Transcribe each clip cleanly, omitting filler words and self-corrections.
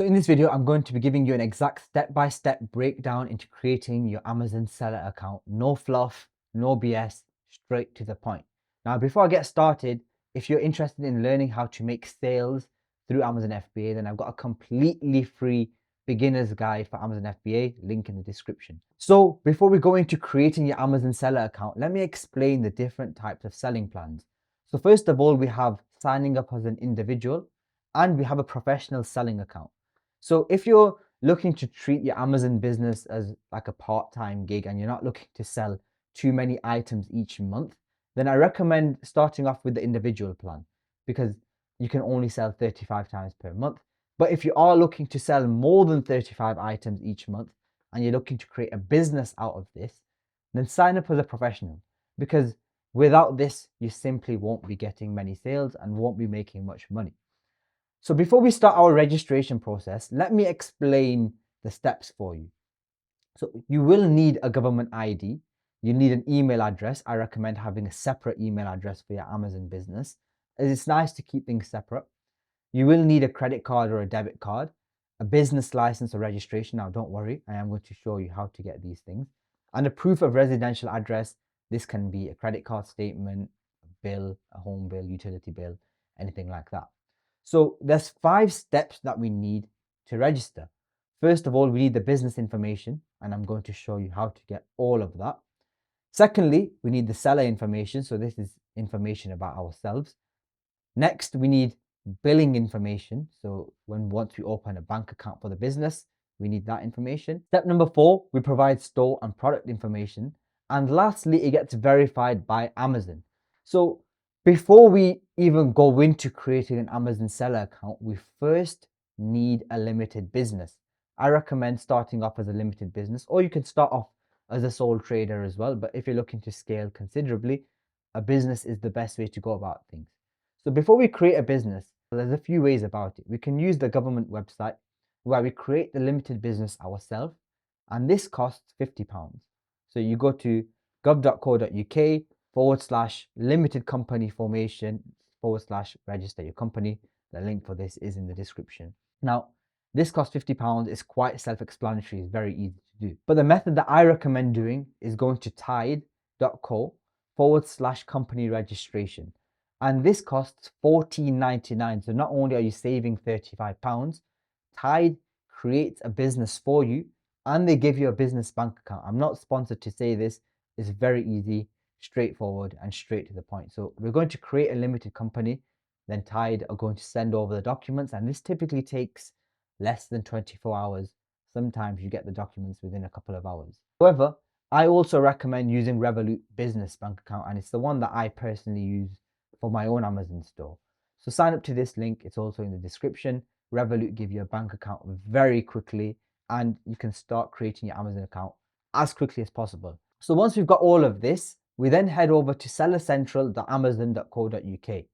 So in this video, I'm going to be giving you an exact step-by-step breakdown into creating your Amazon seller account. No fluff, no BS, straight to the point. Now, before I get started, if you're interested in learning how to make sales through Amazon FBA, then I've got a completely free beginner's guide for Amazon FBA, link in the description. So before we go into creating your Amazon seller account, let me explain the different types of selling plans. So first of all, we have signing up as an individual and we have a professional selling account. So if you're looking to treat your Amazon business as like a part-time gig and you're not looking to sell too many items each month, then I recommend starting off with the individual plan because you can only sell 35 times per month. But if you are looking to sell more than 35 items each month and you're looking to create a business out of this, then sign up as a professional because without this, you simply won't be getting many sales and won't be making much money. So before we start our registration process, let me explain the steps for you. So you will need a government ID. You need an email address. I recommend having a separate email address for your Amazon business, as it's nice to keep things separate. You will need a credit card or a debit card, a business license or registration. Now, don't worry, I am going to show you how to get these things. And a proof of residential address. This can be a credit card statement, a bill, a home bill, utility bill, anything like that. So there's 5 steps that we need to register. First of all, we need the business information, and I'm going to show you how to get all of that. Secondly, we need the seller information. So this is information about ourselves. Next, we need billing information. So once we open a bank account for the business, we need that information. Step number 4, we provide store and product information. And lastly, it gets verified by Amazon. So before we even go into creating an Amazon seller account, we first need a limited business. I recommend starting off as a limited business, or you can start off as a sole trader as well. But if you're looking to scale considerably, a business is the best way to go about things. So before we create a business, there's a few ways about it. We can use the government website where we create the limited business ourselves, and this costs £50. So you go to gov.co.uk/limited company formation/register your company. The link for this is in the description. Now, this costs £50. It's quite self-explanatory. It's very easy to do. But the method that I recommend doing is going to tide.co/company registration. And this costs $14.99. So not only are you saving £35, Tide creates a business for you and they give you a business bank account. I'm not sponsored to say this. It's very easy, straightforward, and straight to the point. So we're going to create a limited company. Then Tide are going to send over the documents. And this typically takes less than 24 hours. Sometimes you get the documents within a couple of hours. However, I also recommend using Revolut business bank account. And it's the one that I personally use for my own Amazon store. So sign up to this link. It's also in the description. Revolut give you a bank account very quickly and you can start creating your Amazon account as quickly as possible. So once we've got all of this, we then head over to sellercentral.amazon.co.uk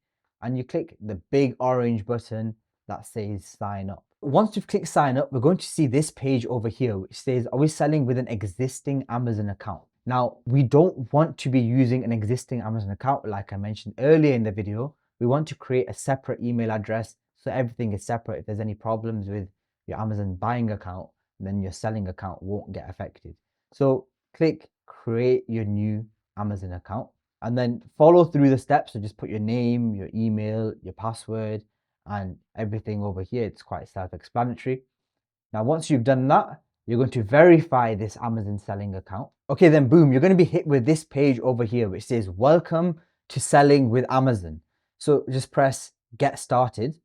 and you click the big orange button that says sign up. Once you've clicked sign up, we're going to see this page over here which says, are we selling with an existing Amazon account? Now, we don't want to be using an existing Amazon account like I mentioned earlier in the video. We want to create a separate email address so everything is separate. If there's any problems with your Amazon buying account, then your selling account won't get affected. So click create your new Amazon account and then follow through the steps. So just put your name, your email, your password, and everything over here. It's quite self-explanatory. Now, once you've done that, you're going to verify this Amazon selling account. Okay, then boom, you're going to be hit with this page over here, which says, welcome to selling with Amazon. So just press get started.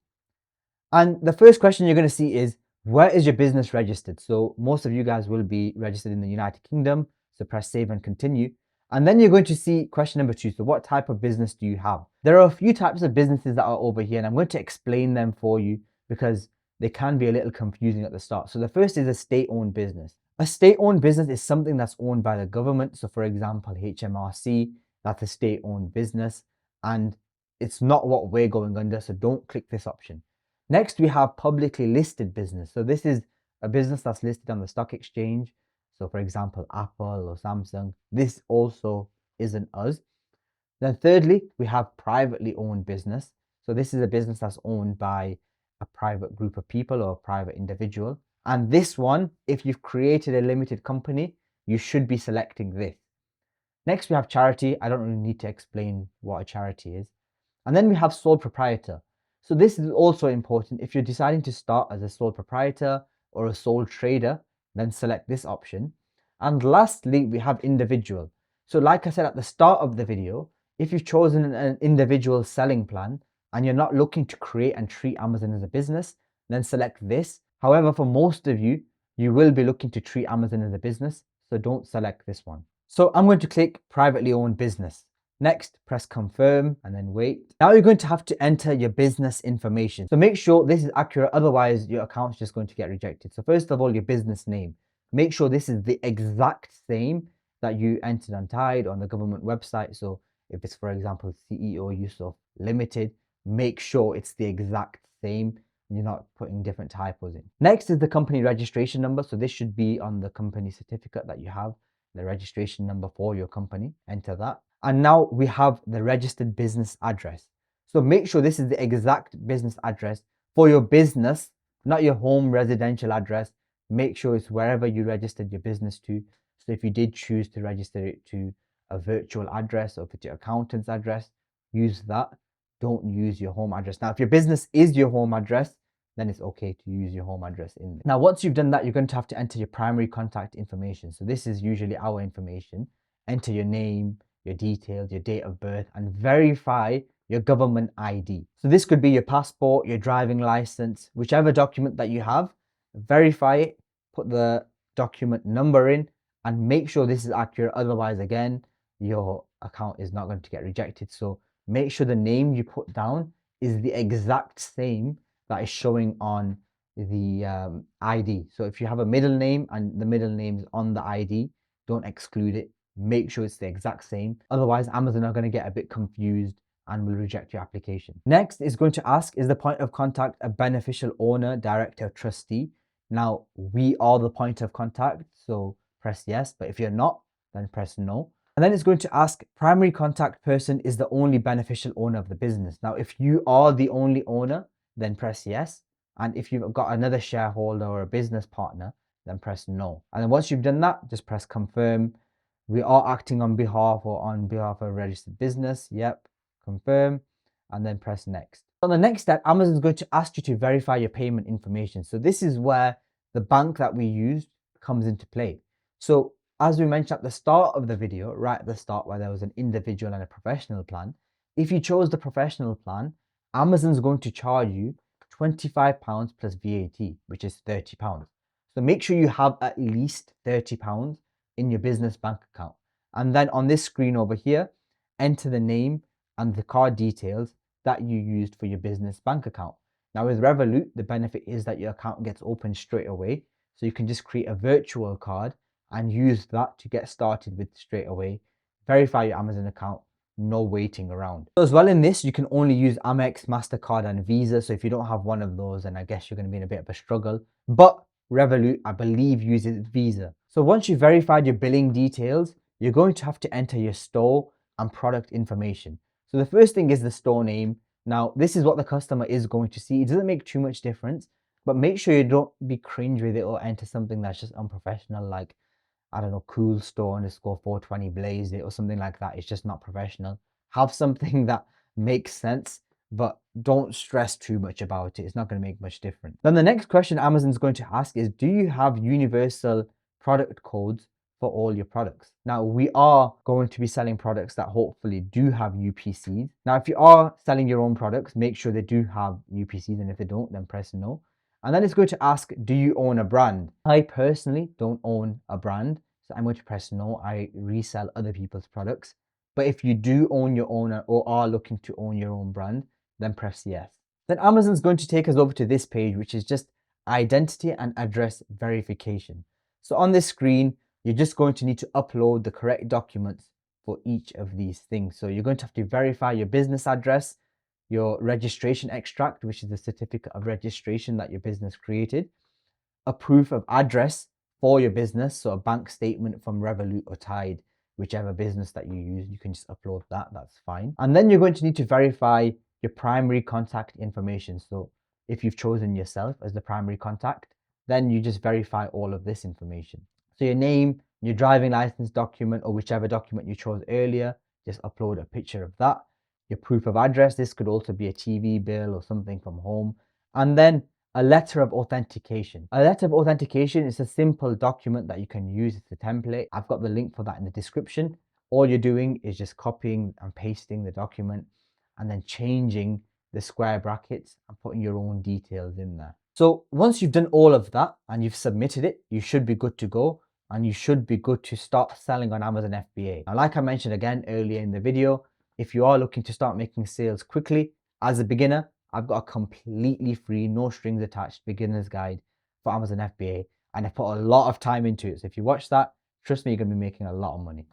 And the first question you're going to see is, where is your business registered? So most of you guys will be registered in the United Kingdom. So press save and continue. And then you're going to see question number 2. So what type of business do you have? There are a few types of businesses that are over here, and I'm going to explain them for you because they can be a little confusing at the start. So the first is a state-owned business. A state-owned business is something that's owned by the government. So for example, HMRC, that's a state-owned business, and it's not what we're going under. So don't click this option. Next, we have publicly listed business. So this is a business that's listed on the stock exchange. So for example, Apple or Samsung, this also isn't us. Then thirdly, we have privately owned business. So this is a business that's owned by a private group of people or a private individual. And this one, if you've created a limited company, you should be selecting this. Next, we have charity. I don't really need to explain what a charity is. And then we have sole proprietor. So this is also important. If you're deciding to start as a sole proprietor or a sole trader, then select this option. And lastly, we have individual. So like I said at the start of the video, if you've chosen an individual selling plan and you're not looking to create and treat Amazon as a business, then select this. However, for most of you, you will be looking to treat Amazon as a business, so don't select this one. So I'm going to click privately owned business. Next, press confirm and then wait. Now you're going to have to enter your business information. So make sure this is accurate, otherwise your account's just going to get rejected. So first of all, your business name. Make sure this is the exact same that you entered on Tide on the government website. So if it's, for example, CEO Yusuf Limited, make sure it's the exact same. You're not putting different typos in. Next is the company registration number. So this should be on the company certificate that you have, the registration number for your company. Enter that. And now we have the registered business address. So make sure this is the exact business address for your business, not your home residential address. Make sure it's wherever you registered your business to. So if you did choose to register it to a virtual address or if it's your accountant's address, use that. Don't use your home address. Now, if your business is your home address, then it's okay to use your home address in there. Now, once you've done that, you're going to have to enter your primary contact information. So this is usually our information. Enter your name, your details, your date of birth, and verify your government ID. So this could be your passport, your driving license, whichever document that you have, verify it, put the document number in, and make sure this is accurate. Otherwise, again, your account is not going to get rejected. So make sure the name you put down is the exact same that is showing on the ID. So if you have a middle name and the middle name is on the ID, don't exclude it. Make sure it's the exact same. Otherwise, Amazon are going to get a bit confused and will reject your application. Next is going to ask, is the point of contact a beneficial owner, director, trustee? Now, we are the point of contact, so press yes. But if you're not, then press no. And then it's going to ask, primary contact person is the only beneficial owner of the business. Now, if you are the only owner, then press yes. And if you've got another shareholder or a business partner, then press no. And then once you've done that, just press confirm. We are acting on behalf of a registered business. Yep, confirm, and then press next. On the next step, Amazon is going to ask you to verify your payment information. So this is where the bank that we used comes into play. So as we mentioned at the start of the video, right at the start where there was an individual and a professional plan, if you chose the professional plan, Amazon's going to charge you £25 plus VAT, which is £30. So make sure you have at least £30 in your business bank account. And then on this screen over here, enter the name and the card details that you used for your business bank account. Now with Revolut, the benefit is that your account gets opened straight away. So you can just create a virtual card and use that to get started with straight away. Verify your Amazon account, no waiting around. So as well in this, you can only use Amex, MasterCard and Visa. So if you don't have one of those, then I guess you're going to be in a bit of a struggle. But Revolut, I believe, uses Visa. So once you've verified your billing details, you're going to have to enter your store and product information. So the first thing is the store name. Now, this is what the customer is going to see. It doesn't make too much difference, but make sure you don't be cringe with it or enter something that's just unprofessional, like, I don't know, cool store underscore 420 blaze it or something like that. It's just not professional. Have something that makes sense, but don't stress too much about it. It's not going to make much difference. Then the next question Amazon's going to ask is, do you have universal product codes for all your products? Now, we are going to be selling products that hopefully do have UPCs. Now, if you are selling your own products, make sure they do have UPCs, and if they don't, then press no. And then it's going to ask, do you own a brand? I personally don't own a brand, so I'm going to press no. I resell other people's products. But if you do own your own or are looking to own your own brand, then press yes. Then Amazon's going to take us over to this page, which is just identity and address verification. So on this screen, you're just going to need to upload the correct documents for each of these things. So you're going to have to verify your business address, your registration extract, which is the certificate of registration that your business created, a proof of address for your business, so a bank statement from Revolut or Tide, whichever business that you use, you can just upload that, that's fine. And then you're going to need to verify your primary contact information. So if you've chosen yourself as the primary contact, then you just verify all of this information. So your name, your driving license document, or whichever document you chose earlier, just upload a picture of that. Your proof of address, this could also be a TV bill or something from home. And then a letter of authentication. A letter of authentication is a simple document that you can use as a template. I've got the link for that in the description. All you're doing is just copying and pasting the document and then changing the square brackets and putting your own details in there. So once you've done all of that and you've submitted it, you should be good to go and you should be good to start selling on Amazon FBA. Now, like I mentioned again earlier in the video, if you are looking to start making sales quickly as a beginner, I've got a completely free, no strings attached beginner's guide for Amazon FBA, and I put a lot of time into it. So if you watch that, trust me, you're going to be making a lot of money.